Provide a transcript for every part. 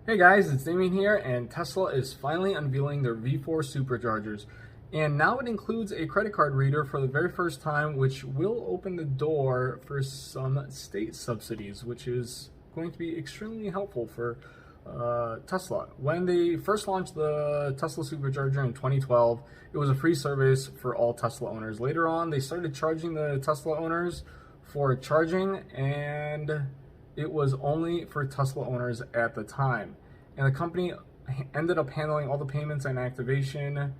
Hey guys, it's Damien here, and Tesla is finally unveiling their V4 Superchargers. And now it includes a credit card reader for the very first time, which will open the door for some state subsidies, which is going to be extremely helpful for Tesla. When they first launched the Tesla Supercharger in 2012, it was a free service for all Tesla owners. Later on, they started charging the Tesla owners for charging, and it was only for Tesla owners at the time. And the company ended up handling all the payments and activation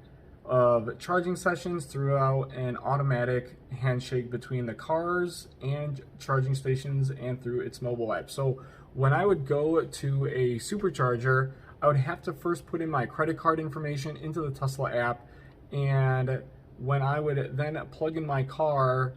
of charging sessions throughout an automatic handshake between the cars and charging stations and through its mobile app. So when I would go to a supercharger, I would have to first put in my credit card information into the Tesla app, and when I would then plug in my car,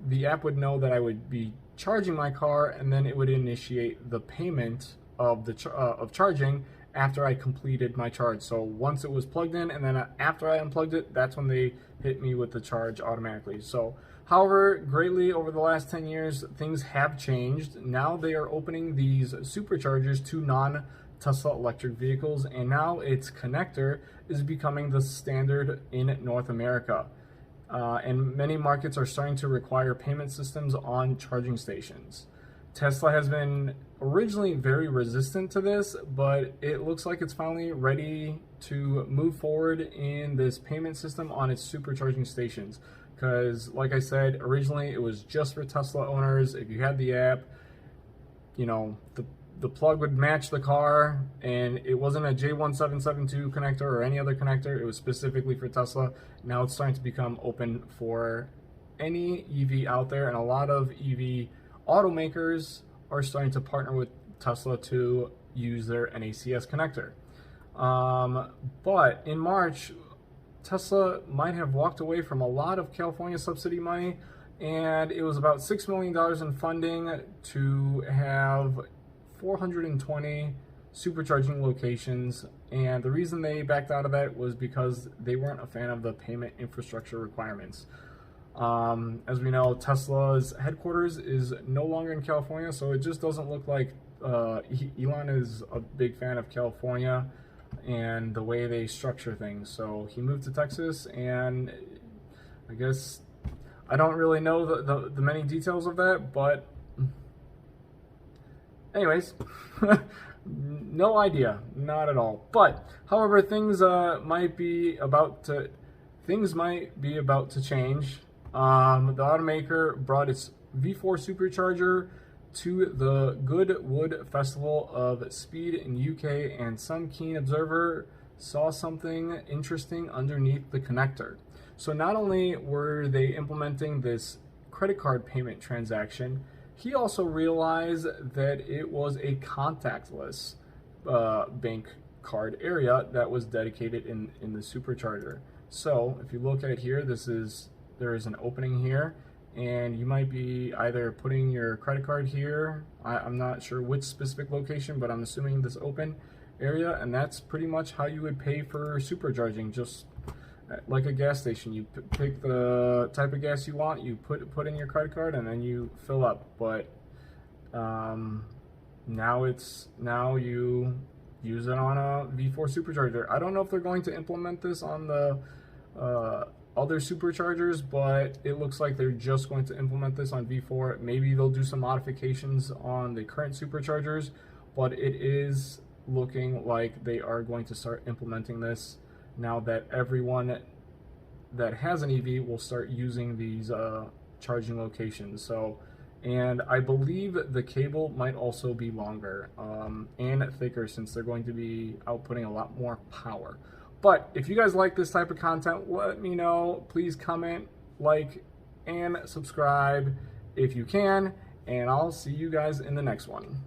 the app would know that I would be charging my car, and then it would initiate the payment of the of charging after I completed my charge. So once it was plugged in, and then after I unplugged it, that's when they hit me with the charge automatically. So, however, greatly over the last 10 years, things have changed. Now they are opening these superchargers to non-Tesla electric vehicles, and now its connector is becoming the standard in North America. And many markets are starting to require payment systems on charging stations. Tesla has been originally very resistant to this, but it looks like it's finally ready to move forward in this payment system on its supercharging stations. Because, like I said, originally it was just for Tesla owners. If you had the app, you know, the plug would match the car, and it wasn't a J1772 connector or any other connector. It was specifically for Tesla. Now it's starting to become open for any EV out there, and a lot of EV automakers are starting to partner with Tesla to use their NACS connector. But in March, Tesla might have walked away from a lot of California subsidy money, and it was about $6 million in funding to have 420 supercharging locations, and the reason they backed out of that was because they weren't a fan of the payment infrastructure requirements. As we know, Tesla's headquarters is no longer in California, so it just doesn't look like Elon is a big fan of California and the way they structure things. So he moved to Texas, and I guess I don't really know the many details of that, but anyways, no idea, not at all. But however, things might be about to change. The automaker brought its V4 Supercharger to the Goodwood Festival of Speed in UK, and some keen observer saw something interesting underneath the connector. So not only were they implementing this credit card payment transaction, he also realized that it was a contactless bank card area that was dedicated in the supercharger. So if you look at it here, there is an opening here, and you might be either putting your credit card here. I'm not sure which specific location, but I'm assuming this open area, and that's pretty much how you would pay for supercharging, just like a gas station. You pick the type of gas you want, you put in your credit card, and then you fill up. But now you use it on a V4 Supercharger. I don't know if they're going to implement this on the other superchargers, but it looks like they're just going to implement this on V4. Maybe they'll do some modifications on the current superchargers, but it is looking like they are going to start implementing this now that everyone that has an EV will start using these charging locations. So, and I believe the cable might also be longer and thicker, since they're going to be outputting a lot more power. But if you guys like this type of content, let me know. Please comment, like, and subscribe if you can, and I'll see you guys in the next one.